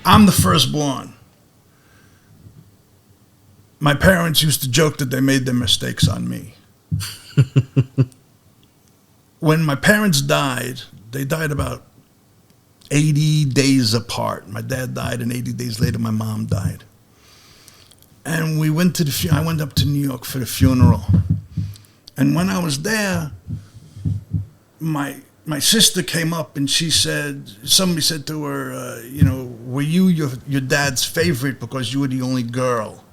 I'm the firstborn. My parents used to joke that they made their mistakes on me. When my parents died, they died about 80 days apart. My dad died, and 80 days later, my mom died. And we went to I went up to New York for the funeral. And when I was there, my sister came up and she said, somebody said to her, were you your dad's favorite because you were the only girl?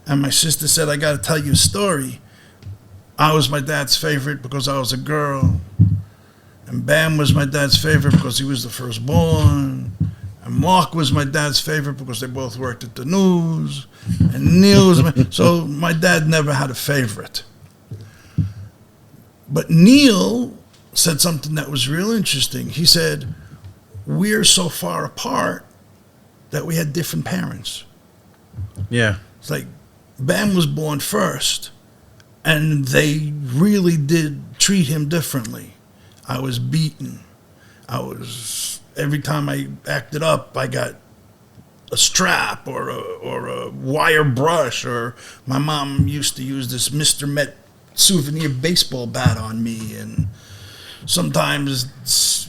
And my sister said, I got to tell you a story. I was my dad's favorite because I was a girl. And Bam was my dad's favorite because he was the firstborn. And Mark was my dad's favorite because they both worked at the news. And Neil was so my dad never had a favorite. But Neil said something that was real interesting. He said, we're so far apart that we had different parents. Yeah. It's like Bam was born first, and they really did treat him differently. I was beaten. Every time I acted up, I got a strap or a wire brush, or my mom used to use this Mr. Met souvenir baseball bat on me, and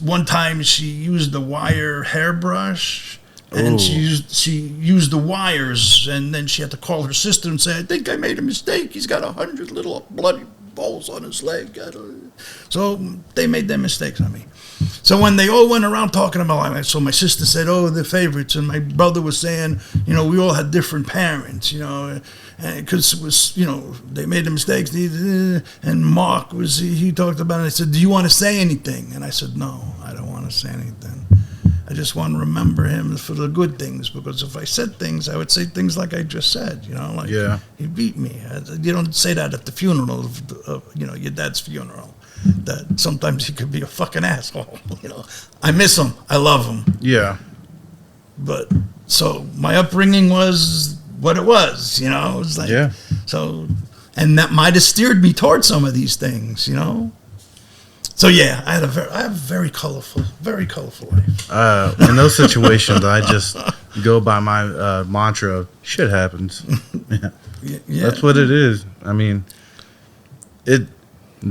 one time she used the wire hairbrush, and she used the wires, and then she had to call her sister and say, I think I made a mistake. He's got 100 little bloody balls on his leg. So they made their mistakes on me. So when they all went around talking about, so my sister said, oh, they're favorites, and my brother was saying, we all had different parents, because it was, they made the mistakes, and Mark he talked about it. I said, do you want to say anything? And I said, no, I don't want to say anything. I just want to remember him for the good things, because if I said things, I would say things like I just said, he beat me. You don't say that at the funeral of your dad's funeral, that sometimes he could be a fucking asshole. I miss him. I love him. Yeah. But so my upbringing was what it was, it was like, yeah. So, and that might have steered me towards some of these things, So yeah, I have a very colorful life. In those situations, I just go by my mantra: shit happens. Yeah. That's what it is. I mean, it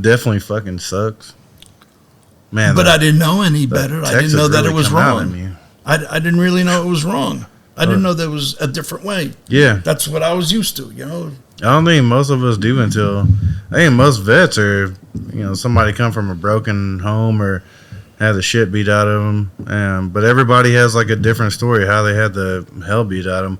definitely fucking sucks, man. But I didn't know any better. I didn't know that really it was wrong. I didn't really know it was wrong. I didn't know there was a different way. Yeah, that's what I was used to. I don't think most of us do until I think most vets are, somebody come from a broken home or had the shit beat out of them. But everybody has like a different story how they had the hell beat out of them.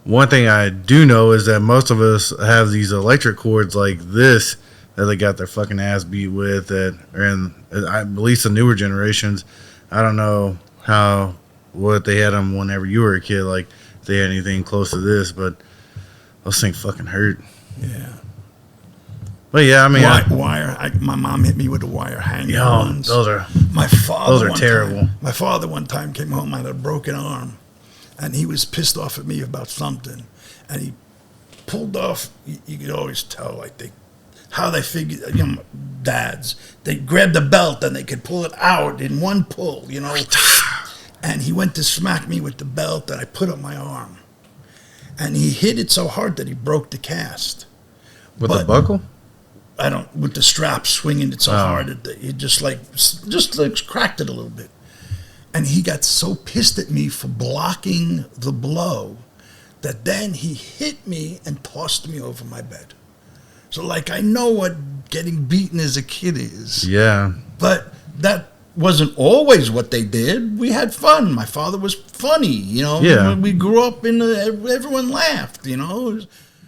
One thing I do know is that most of us have these electric cords like this that they got their fucking ass beat with. That are in at least the newer generations. I don't know what they had them whenever you were a kid, like if they had anything close to this, but those things fucking hurt. Yeah. But yeah, I mean, my mom hit me with a wire hanger once. Those are terrible. My father one time came home and had a broken arm, and he was pissed off at me about something, and he pulled off. You could always tell, like how they figured, dads, they grabbed the belt and they could pull it out in one pull, And he went to smack me with the belt, and I put up my arm. And he hit it so hard that he broke the cast. With the buckle? With the strap swinging it so hard that it just cracked it a little bit. And he got so pissed at me for blocking the blow that then he hit me and tossed me over my bed. So I know what getting beaten as a kid is. Yeah. But that wasn't always what they did. We had fun. My father was funny, Yeah. We grew up everyone laughed,